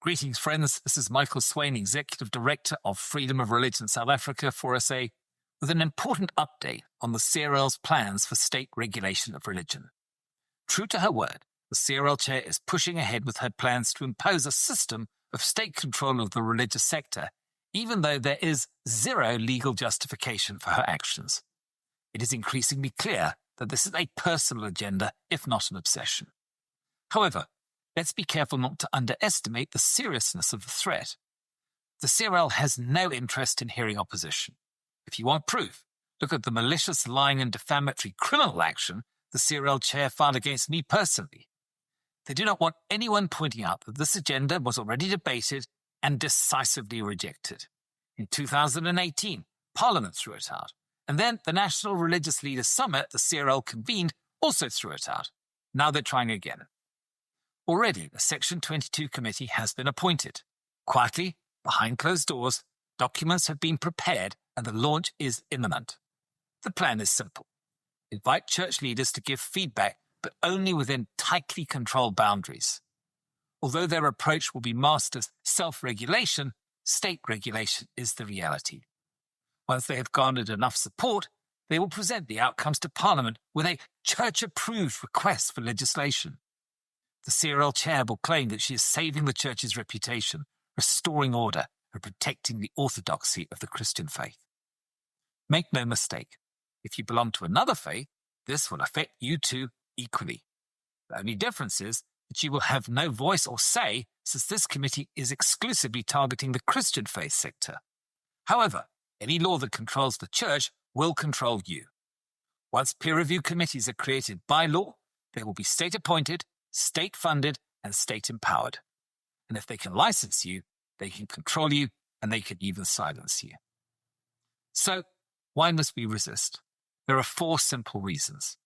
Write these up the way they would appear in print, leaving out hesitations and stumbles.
Greetings, friends. This is Michael Swain, Executive Director of Freedom of Religion South Africa for SA, with an important update on the CRL's plans for state regulation of religion. True to her word, the CRL Chair is pushing ahead with her plans to impose a system of state control of the religious sector, even though there is zero legal justification for her actions. It is increasingly clear that this is a personal agenda, if not an obsession. However, let's be careful not to underestimate the seriousness of the threat. The CRL has no interest in hearing opposition. If you want proof, look at the malicious, lying and defamatory criminal action the CRL Chair filed against me personally. They do not want anyone pointing out that this agenda was already debated and decisively rejected. In 2018, Parliament threw it out, and then the National Religious Leaders Summit the CRL convened also threw it out. Now they're trying again. Already, the Section 22 Committee has been appointed. Quietly, behind closed doors, documents have been prepared and the launch is imminent. The plan is simple. Invite church leaders to give feedback, but only within tightly controlled boundaries. Although their approach will be masked as self-regulation, state regulation is the reality. Once they have garnered enough support, they will present the outcomes to Parliament with a church-approved request for legislation. The CRL Chair will claim that she is saving the Church's reputation, restoring order, and protecting the orthodoxy of the Christian faith. Make no mistake, if you belong to another faith, this will affect you too equally. The only difference is that you will have no voice or say, since this committee is exclusively targeting the Christian faith sector. However, any law that controls the Church will control you. Once peer review committees are created by law, they will be state-appointed, state-funded, and state-empowered. And if they can license you, they can control you, and they can even silence you. So, why must we resist? There are 4 simple reasons.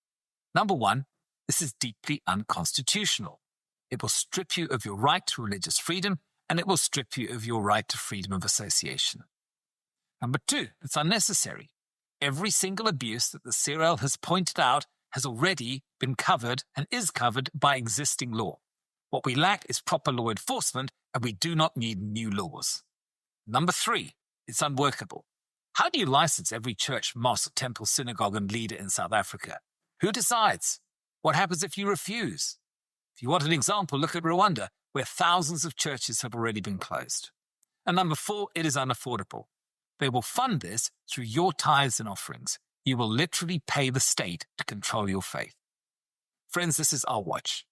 Number 1, this is deeply unconstitutional. It will strip you of your right to religious freedom, and it will strip you of your right to freedom of association. Number 2, it's unnecessary. Every single abuse that the CRL has pointed out has already been covered and is covered by existing law. What we lack is proper law enforcement, and we do not need new laws. Number 3, it's unworkable. How do you license every church, mosque, temple, synagogue, and leader in South Africa? Who decides? What happens if you refuse? If you want an example, look at Rwanda, where thousands of churches have already been closed. And number 4, it is unaffordable. They will fund this through your tithes and offerings. You will literally pay the state to control your faith. Friends, this is our watch.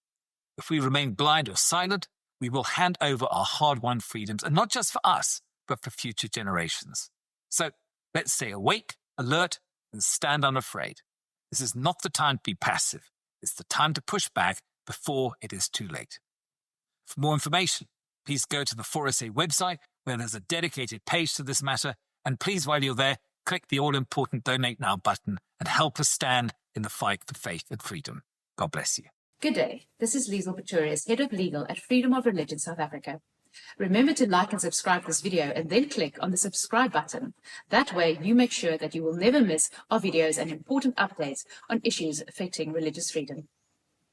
If we remain blind or silent, we will hand over our hard-won freedoms, and not just for us, but for future generations. So let's stay awake, alert, and stand unafraid. This is not the time to be passive. It's the time to push back before it is too late. For more information, please go to the 4SA website, where there's a dedicated page to this matter, and please, while you're there, click the all-important Donate Now button and help us stand in the fight for faith and freedom. God bless you. Good day. This is Liesl Pretorius, Head of Legal at Freedom of Religion South Africa. Remember to like and subscribe this video and then click on the subscribe button. That way you make sure that you will never miss our videos and important updates on issues affecting religious freedom.